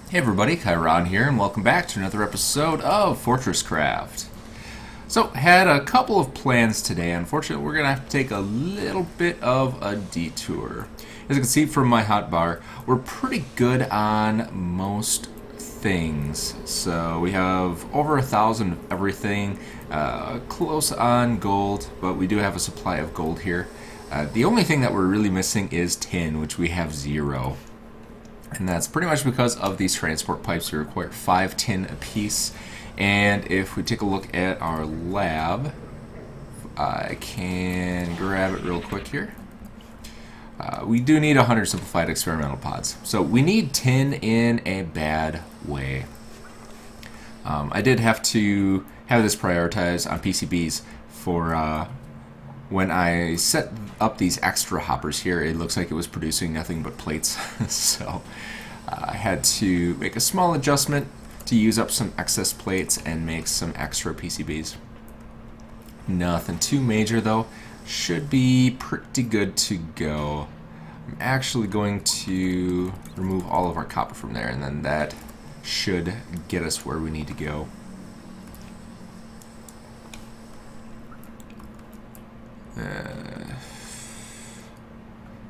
Hey everybody, Kyron here, and welcome back to another episode of FortressCraft. So, had a couple of plans today. Unfortunately, we're going to have to take a little bit of a detour. As you can see from my hotbar, we're pretty good on most things. So, we have over 1,000 of everything, close on gold, but we do have a supply of gold here. The only thing that we're really missing is tin, which we have 0. And that's pretty much because of these transport pipes. We require 5 tin apiece. And if we take a look at our lab, I can grab it real quick here. We do need 100 simplified experimental pods. So we need tin in a bad way. I did have to have this prioritized on PCBs for when I set up these extra hoppers here. It looks like it was producing nothing but plates. So I had to make a small adjustment to use up some excess plates and make some extra PCBs. Nothing too major though. Should be pretty good to go. I'm actually going to remove all of our copper from there, and then that should get us where we need to go.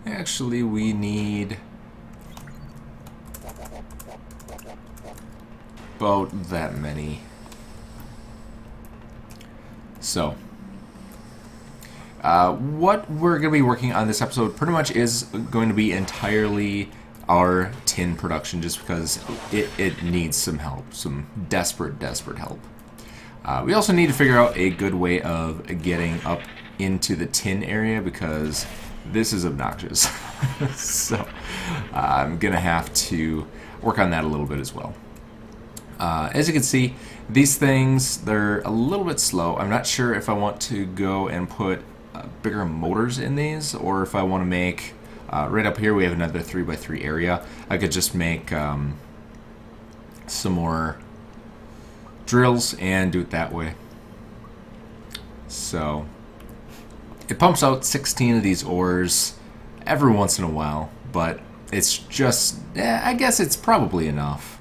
Actually, we need about that many. So, what we're going to be working on this episode pretty much is going to be entirely our tin production, just because it needs some help, some desperate help. We also need to figure out a good way of getting up into the tin area, because this is obnoxious. So I'm gonna have to work on that a little bit as well. As you can see, these things, they're a little bit slow. I'm not sure if I want to go and put bigger motors in these, or if I want to make right up here we have another 3x3 area. I could just make some more drills and do it that way. So it pumps out 16 of these ores every once in a while, but it's just, I guess it's probably enough,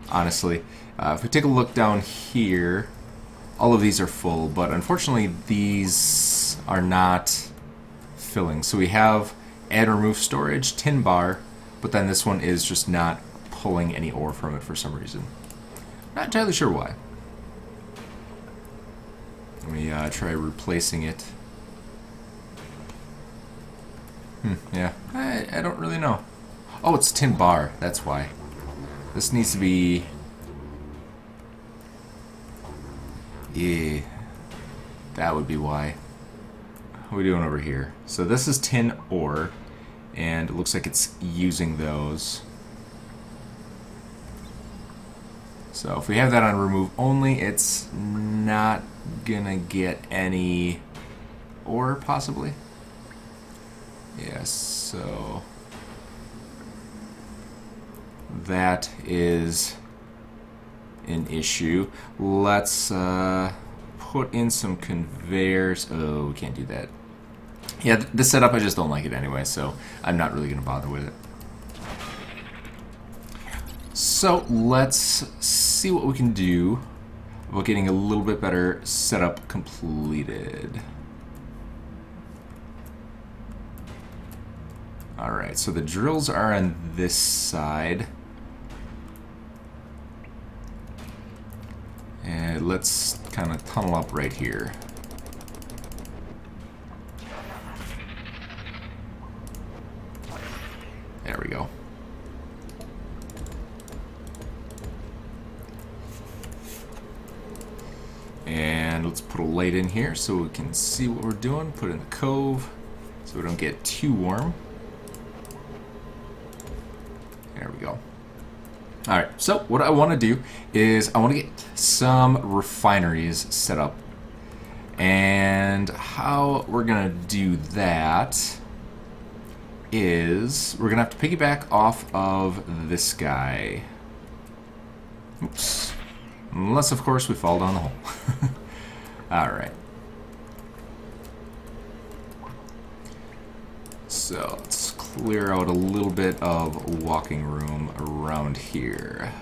honestly. If we take a look down here, all of these are full, but unfortunately these are not filling. So we have add remove storage, tin bar, but then this one is just not pulling any ore from it for some reason. Not entirely sure why. Let me try replacing it. Yeah, I don't really know. Oh, it's tin bar, that's why. This needs to be... Yeah, that would be why. What are we doing over here? So this is tin ore, and it looks like it's using those. So if we have that on remove only, it's not gonna get any ore, possibly. Yes, so that is an issue. Let's put in some conveyors. Oh, we can't do that. Yeah, this setup, I just don't like it anyway, so I'm not really going to bother with it. So let's see what we can do about getting a little bit better setup completed. Alright, so the drills are on this side. And let's kind of tunnel up right here. There we go. And let's put a light in here so we can see what we're doing. Put it in the cove so we don't get too warm. There we go. Alright, so what I want to do is I want to get some refineries set up. And how we're going to do that is we're going to have to piggyback off of this guy. Oops. Unless, of course, we fall down the hole. Alright. So let's clear out a little bit of walking room around here.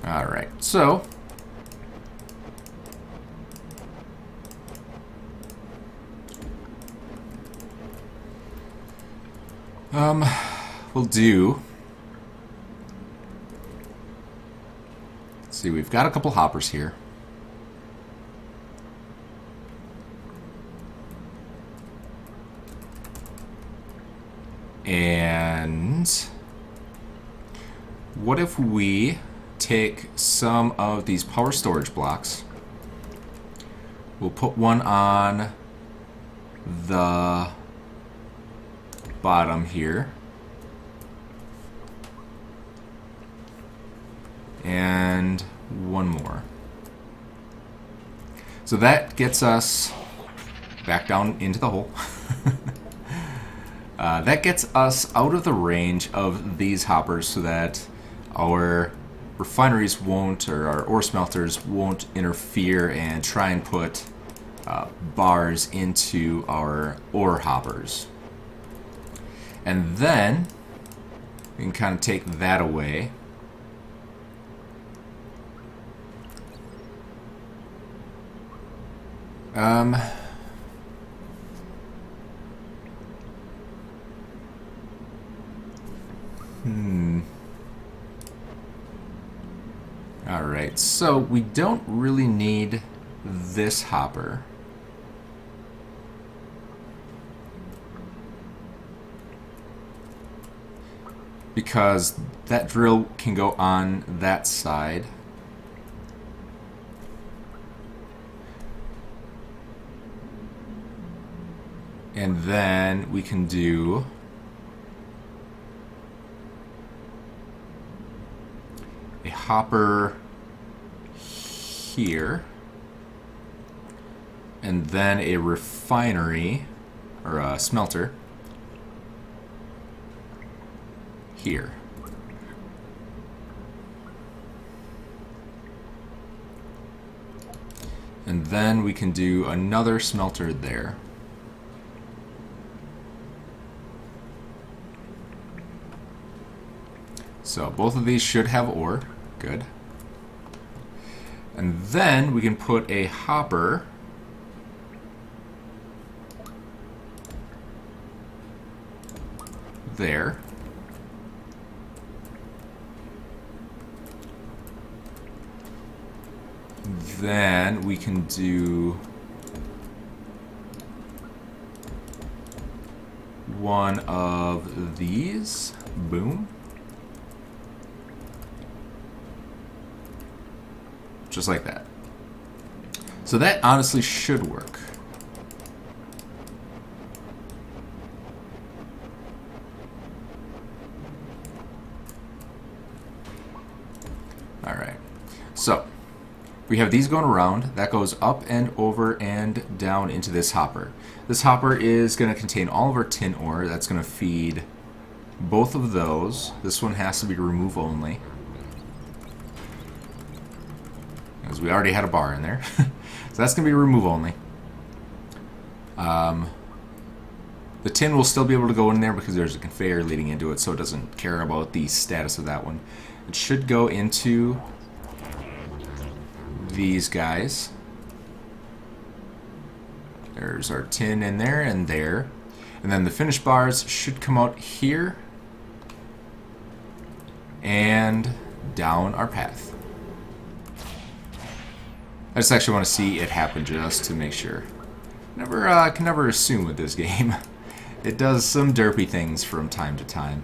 Alright, so we'll do, let's see, we've got a couple hoppers here. And what if we take some of these power storage blocks, we'll put one on the bottom here, and one more. So that gets us back down into the hole. That gets us out of the range of these hoppers so that our refineries won't, or our ore smelters won't interfere and try and put bars into our ore hoppers. And then we can kind of take that away. Alright, so we don't really need this hopper. Because that drill can go on that side. And then we can do a hopper here, and then a refinery, or a smelter, here. And then we can do another smelter there. So both of these should have ore. Good. And then we can put a hopper there. Then we can do one of these. Boom. Just like that. So that honestly should work. Alright. So we have these going around. That goes up and over and down into this hopper. This hopper is going to contain all of our tin ore. That's going to feed both of those. This one has to be remove only, because we already had a bar in there. So that's going to be remove only. The tin will still be able to go in there because there's a conveyor leading into it, so it doesn't care about the status of that one. It should go into these guys. There's our tin in there and there. And then the finished bars should come out here and down our path. I just actually want to see it happen just to make sure. Can never assume with this game. It does some derpy things from time to time.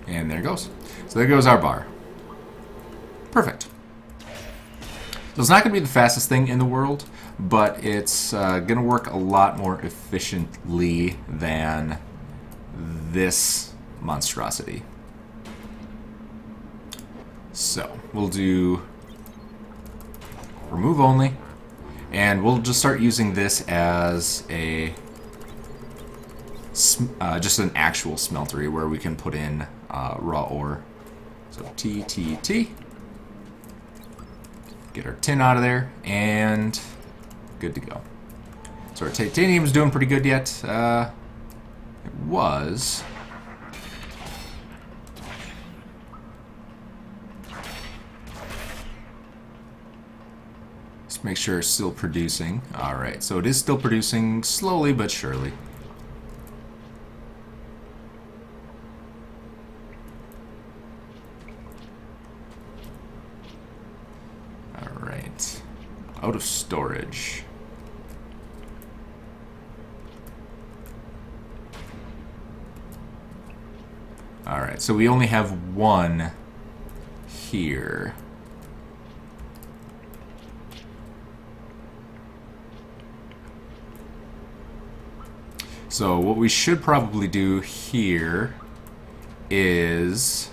And there it goes. So there goes our bar. Perfect. So it's not going to be the fastest thing in the world, but it's going to work a lot more efficiently than this monstrosity. So we'll do remove only, and we'll just start using this as a just an actual smeltery where we can put in raw ore. So T, T, T. Get our tin out of there, and good to go. So our titanium's doing pretty good yet. It was. Let's make sure it's still producing. Alright, so it is still producing slowly but surely. Alright. Out of storage. Alright, so we only have one here. So what we should probably do here is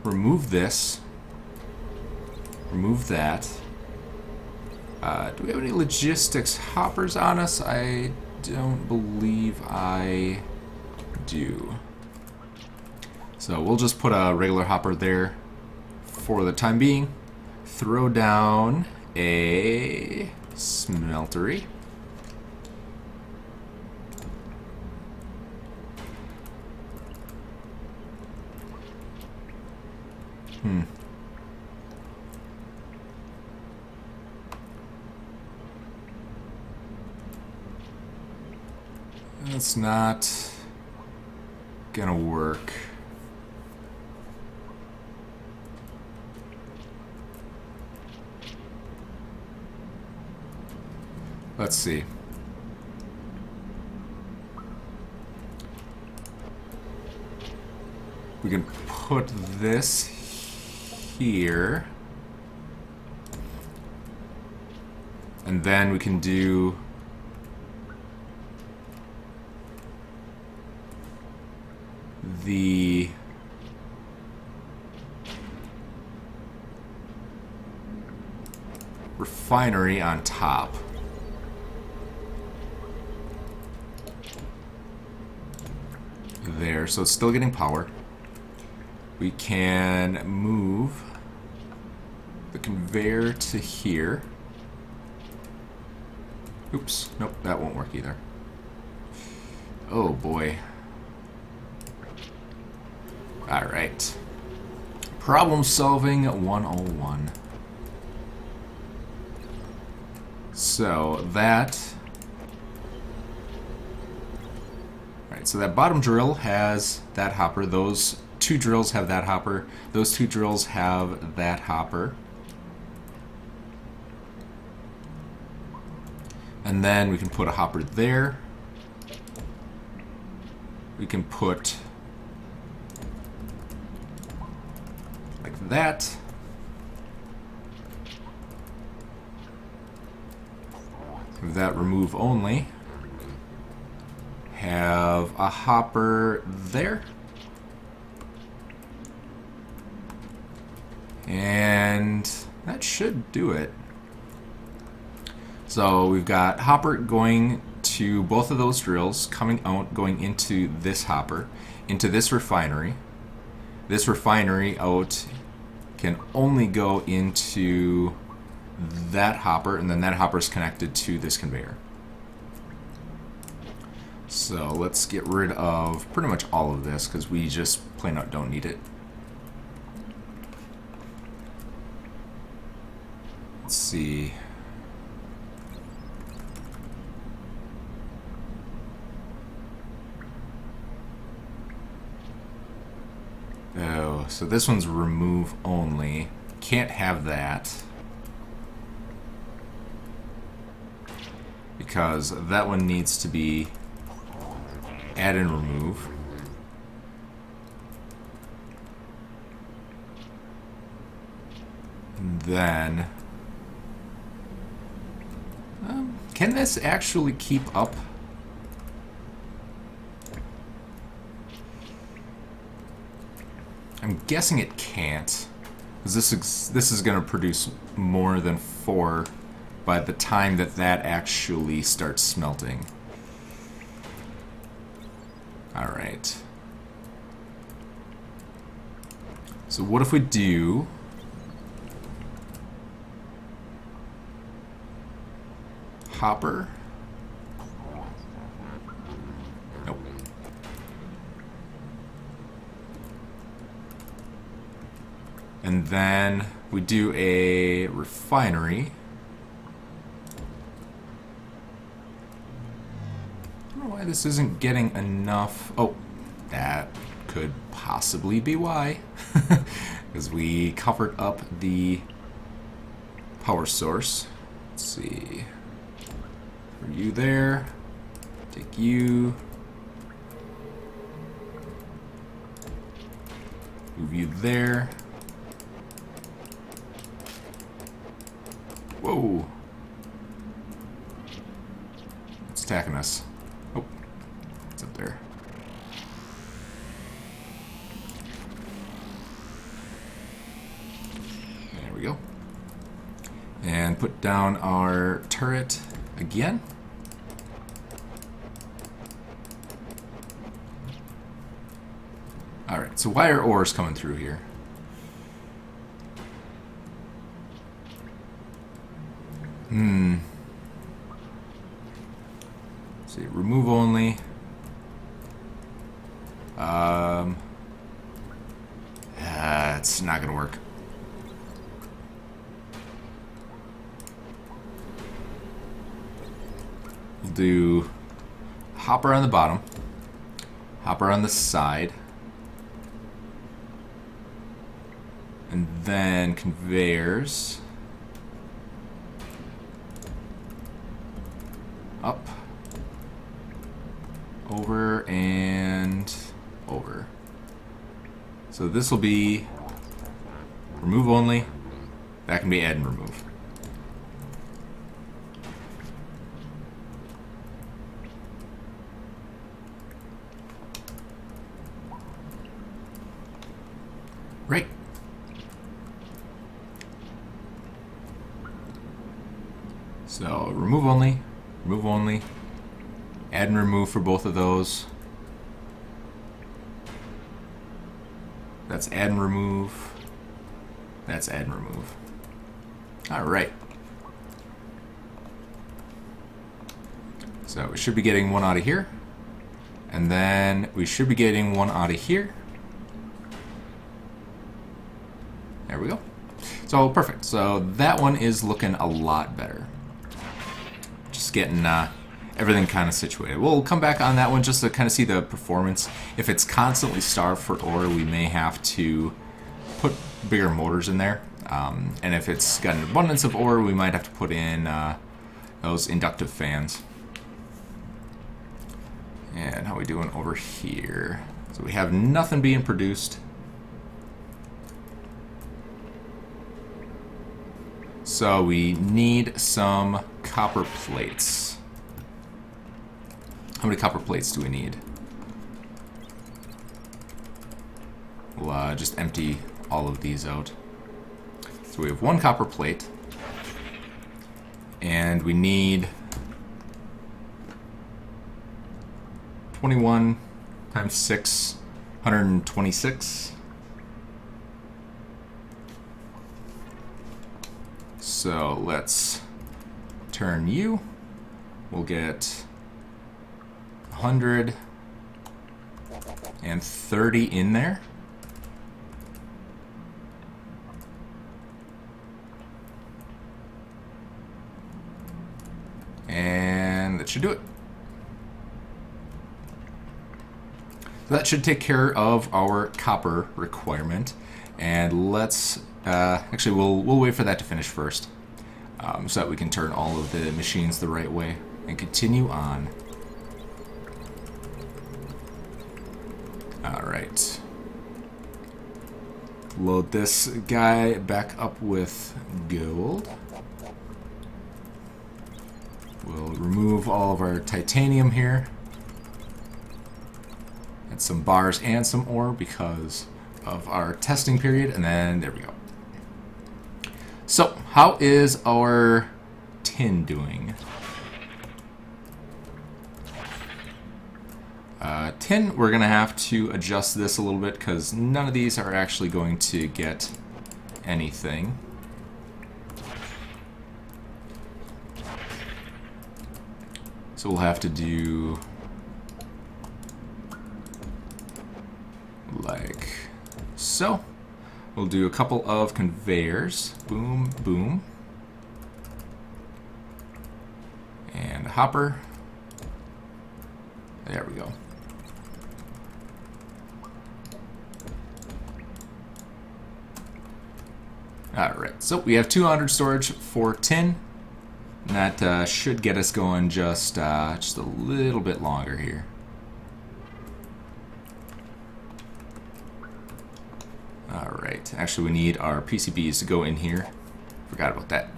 remove this, remove that. Do we have any logistics hoppers on us? I don't believe I do. So we'll just put a regular hopper there for the time being. Throw down a smeltery. That's not gonna work. Let's see. We can put this here. And then we can do the refinery on top. There, so it's still getting power. We can move the conveyor to here. Oops, nope, that won't work either. Oh boy. Alright. Problem solving 101. So that... Alright, so that bottom drill has that hopper. Those two drills have that hopper. Those two drills have that hopper. And then we can put a hopper there. We can put like that. Have that remove only. Have a hopper there. And that should do it. So we've got hopper going to both of those drills, coming out, going into this hopper, into this refinery. This refinery out can only go into that hopper, and then that hopper is connected to this conveyor. So let's get rid of pretty much all of this because we just plain out don't need it. Let's see. Oh, so this one's remove only. Can't have that. Because that one needs to be add and remove. And then... can this actually keep up? I'm guessing it can't, because this is going to produce more than 4 by the time that that actually starts smelting. Alright. So what if we do... Hopper? Nope. And then we do a refinery. I don't know why this isn't getting enough. Oh, that could possibly be why. Because we covered up the power source. Let's see. For you there. Take you. Move you there. Whoa. It's attacking us. Oh. It's up there. There we go. And put down our turret again. Alright, so why are ores coming through here? Let's see, remove only. It's not gonna work. We'll do hopper on the bottom, hopper on the side, and then conveyors up, over, and over. So this will be remove only. That can be add and remove. Right. So remove only, add and remove for both of those. That's add and remove. That's add and remove. All right. So we should be getting one out of here, and then we should be getting one out of here. There we go. So perfect. So that one is looking a lot better. Just getting everything kind of situated. We'll come back on that one just to kind of see the performance. If it's constantly starved for ore, we may have to put bigger motors in there. And if it's got an abundance of ore, we might have to put in those inductive fans. And how are we doing over here? So we have nothing being produced. So we need some copper plates. How many copper plates do we need? We'll just empty all of these out. So we have one copper plate. And we need 21 times 6, 126. So let's turn you. We'll get 130 in there. And that should do it. That should take care of our copper requirement. And let's actually we'll wait for that to finish first, so that we can turn all of the machines the right way and continue on. All right. Load this guy back up with gold. We'll remove all of our titanium here. And some bars and some ore because of our testing period, and then there we go. So, how is our tin doing? Tin, we're going to have to adjust this a little bit because none of these are actually going to get anything. So we'll have to do like so. We'll do a couple of conveyors. Boom, boom. And a hopper. There we go. Alright, so we have 200 storage for tin. And that should get us going just a little bit longer here. Alright, actually we need our PCBs to go in here. Forgot about that.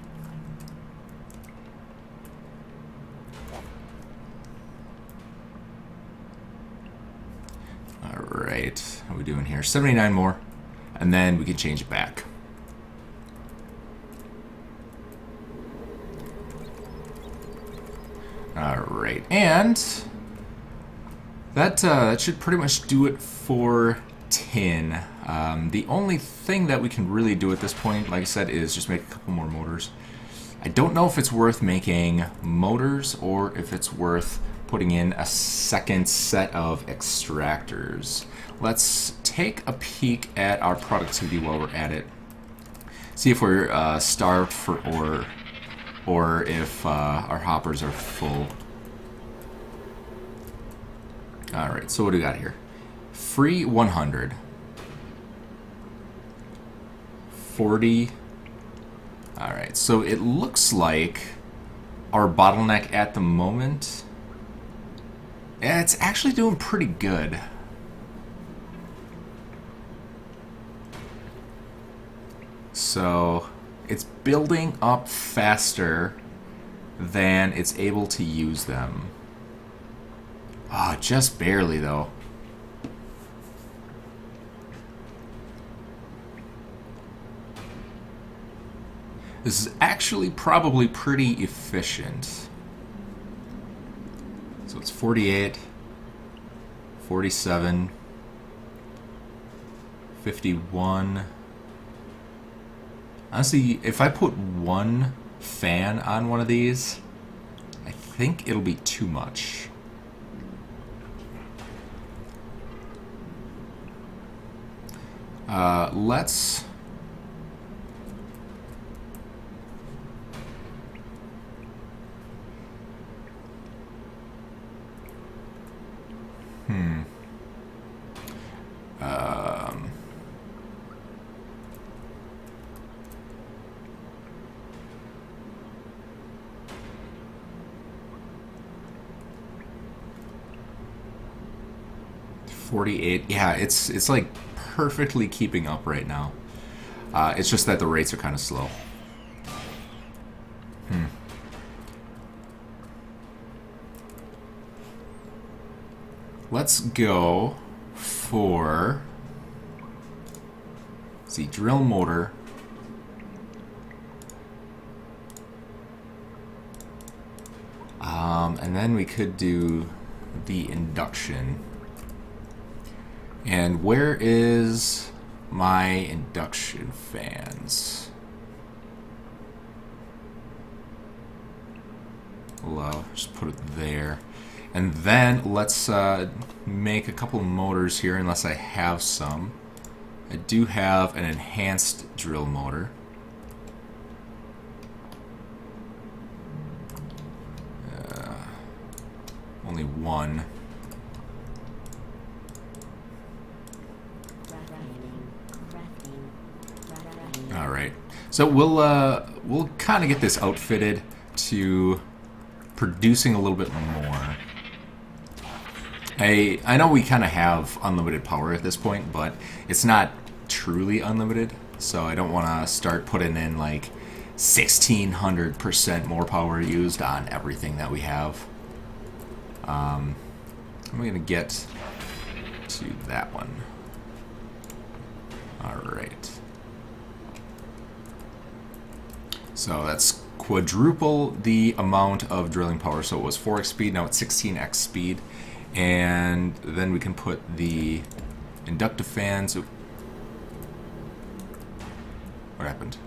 Alright, how are we doing here? 79 more, and then we can change it back. Alright, and that should pretty much do it for tin. The only thing that we can really do at this point, like I said, is just make a couple more motors. I don't know if it's worth making motors or if it's worth putting in a second set of extractors. Let's take a peek at our productivity while we're at it. See if we're starved for ore or if our hoppers are full. Alright, so what do we got here? Free 100. 40. Alright, so it looks like our bottleneck at the moment, yeah, it's actually doing pretty good. So it's building up faster than it's able to use them. Ah, just barely though. This is actually probably pretty efficient. So it's 48, 47, 51. Honestly, if I put one fan on one of these, I think it'll be too much. Let's... $48. Yeah, it's like perfectly keeping up right now. It's just that the rates are kind of slow. Let's go for, let's see, drill motor. And then we could do the induction. And where is my induction fans? Well, just put it there. And then let's make a couple motors here, unless I have some. I do have an enhanced drill motor. Only one. All right, so we'll kind of get this outfitted to producing a little bit more. I know we kind of have unlimited power at this point, but it's not truly unlimited, so I don't want to start putting in like 1600% more power used on everything that we have. I'm going to get to that one. Alright. So that's quadruple the amount of drilling power. So it was 4x speed, now it's 16x speed. And then we can put the inductive fans. Oop. What happened?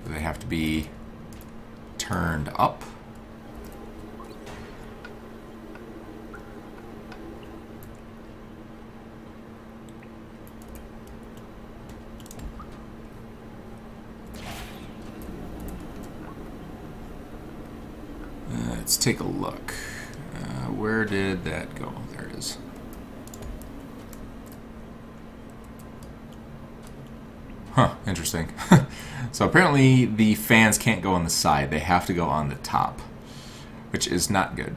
Do they have to be turned up? Let's take a look. Where did that go? There it is. Huh, interesting. So apparently the fans can't go on the side. They have to go on the top, which is not good.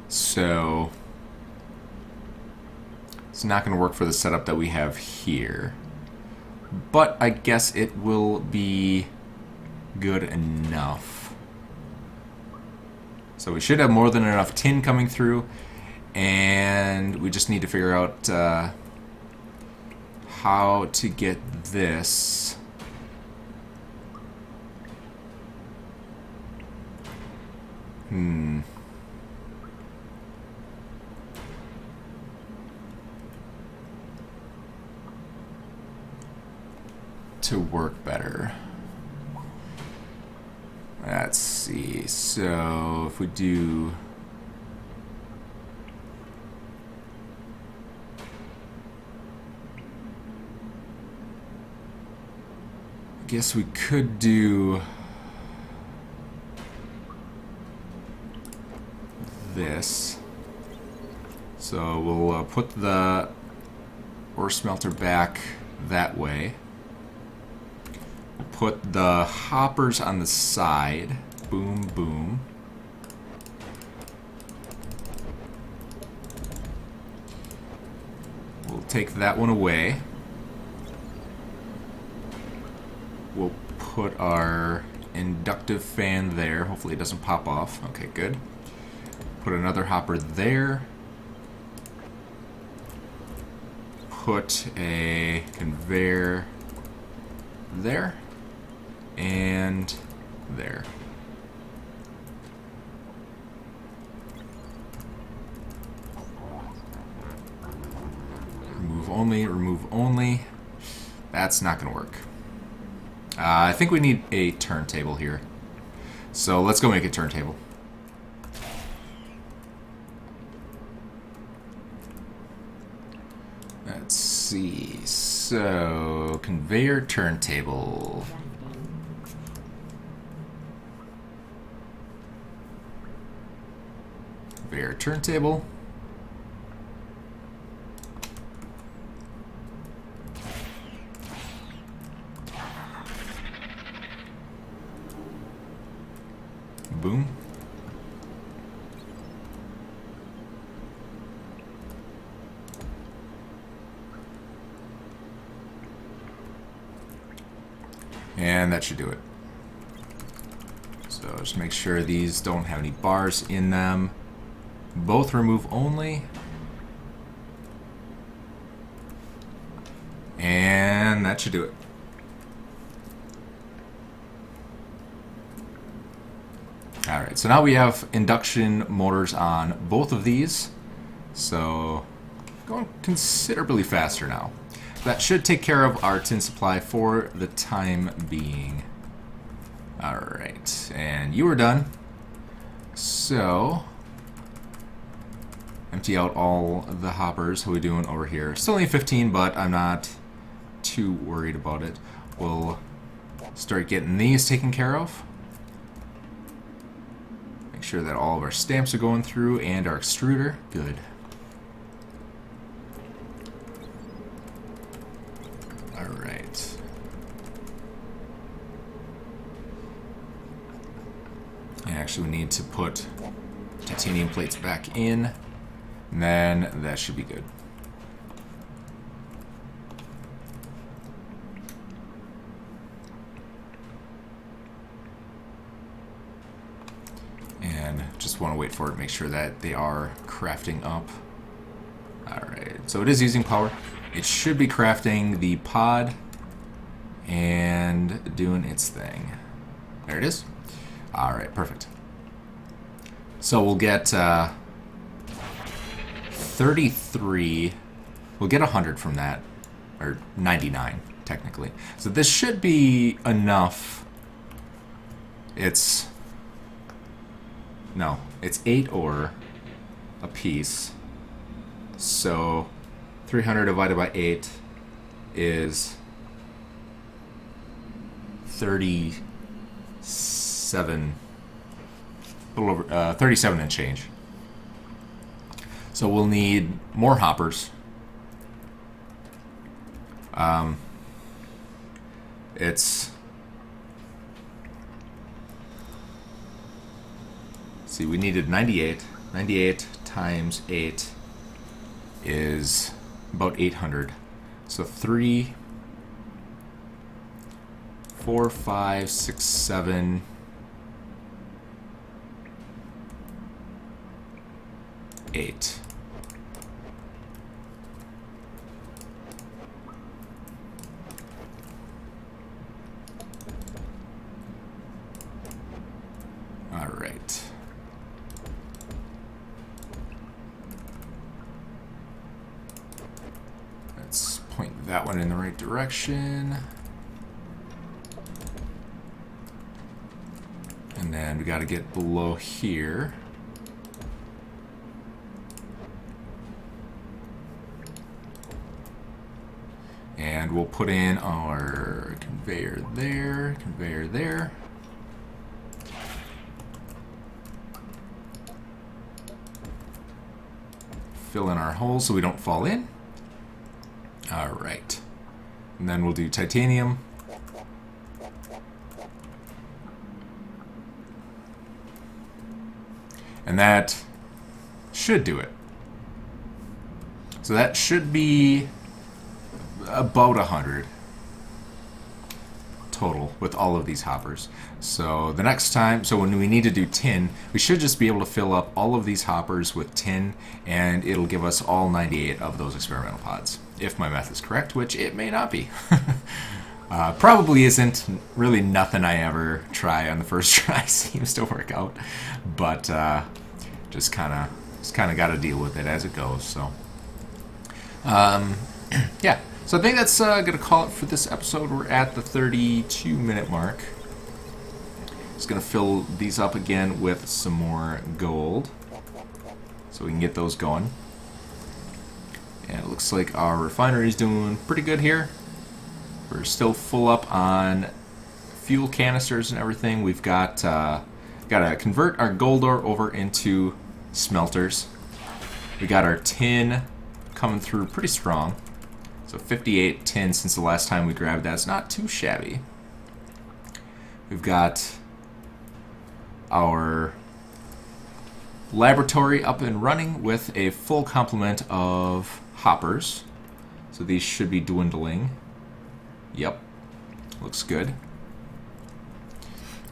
So it's not going to work for the setup that we have here. But I guess it will be good enough. So we should have more than enough tin coming through, and we just need to figure out how to get this to work better. Let's see. So if we do I guess we could do this. So we'll put the ore smelter back that way. Put the hoppers on the side. Boom, boom. We'll take that one away. We'll put our inductive fan there. Hopefully it doesn't pop off. Okay, good. Put another hopper there. Put a conveyor there. And there. Remove only, remove only. That's not going to work. I think we need a turntable here. So let's go make a turntable. Let's see. So, conveyor turntable. Conveyor turntable. Boom. And that should do it. So just make sure these don't have any bars in them. Both remove only. And that should do it. Alright, so now we have induction motors on both of these. So going considerably faster now. That should take care of our tin supply for the time being. Alright, and you are done. So, empty out all the hoppers. How are we doing over here? Still only 15, but I'm not too worried about it. We'll start getting these taken care of. Make sure that all of our stamps are going through and our extruder. Good. Alright. And actually we need to put titanium plates back in, and then that should be good. And and just want to wait for it, make sure that they are crafting up. Alright, so it is using power. It should be crafting the pod and doing its thing. There it is. Alright, perfect. So we'll get 33. We'll get 100 from that. Or 99, technically. So this should be enough. It's 8 ore a piece. So 300 divided by 8 is 37. A little over 37 and change. So we'll need more hoppers. See, we needed 98. 98 times 8 is about 800. So 3, 4, 5, 6, 7, 8. All right. Let's point that one in the right direction. And then we got to get below here. And we'll put in our conveyor there, conveyor there. Fill in our holes so we don't fall in. All right. And then we'll do titanium. And that should do it. So that should be about 100 total with all of these hoppers. So the next time, so when we need to do tin, we should just be able to fill up all of these hoppers with tin, and it'll give us all 98 of those experimental pods. If my math is correct, which it may not be. Probably isn't. Really nothing I ever try on the first try seems to work out. But just kind of got to deal with it as it goes. So yeah. So I think that's going to call it for this episode. We're at the 32-minute mark. Just going to fill these up again with some more gold so we can get those going. And it looks like our refinery is doing pretty good here. We're still full up on fuel canisters and everything. We've got to convert our gold ore over into smelters. We got our tin coming through pretty strong. So 58 tin since the last time we grabbed that. It's not too shabby. We've got our laboratory up and running with a full complement of hoppers. So these should be dwindling. Yep. Looks good.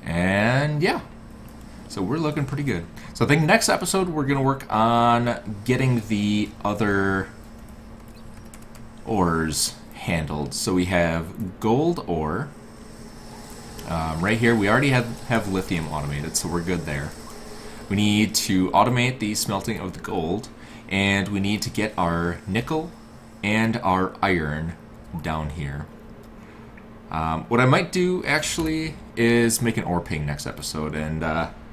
And yeah. So we're looking pretty good. So I think next episode we're going to work on getting the other ores handled. So we have gold ore. Right here we already have lithium automated, so we're good there. We need to automate the smelting of the gold, and we need to get our nickel and our iron down here. What I might do actually is make an ore ping next episode and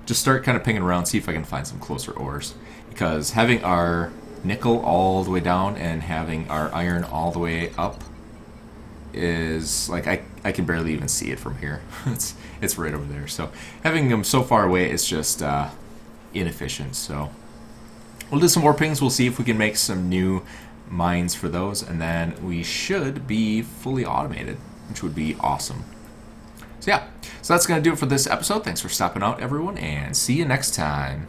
just start kind of pinging around, see if I can find some closer ores, because having our nickel all the way down and having our iron all the way up is like I can barely even see it from here. it's right over there. So having them so far away is just inefficient. So we'll do some more pings. We'll see if we can make some new mines for those, and then we should be fully automated, which would be awesome. So yeah, so that's going to do it for this episode. Thanks for stopping out, everyone, and see you next time.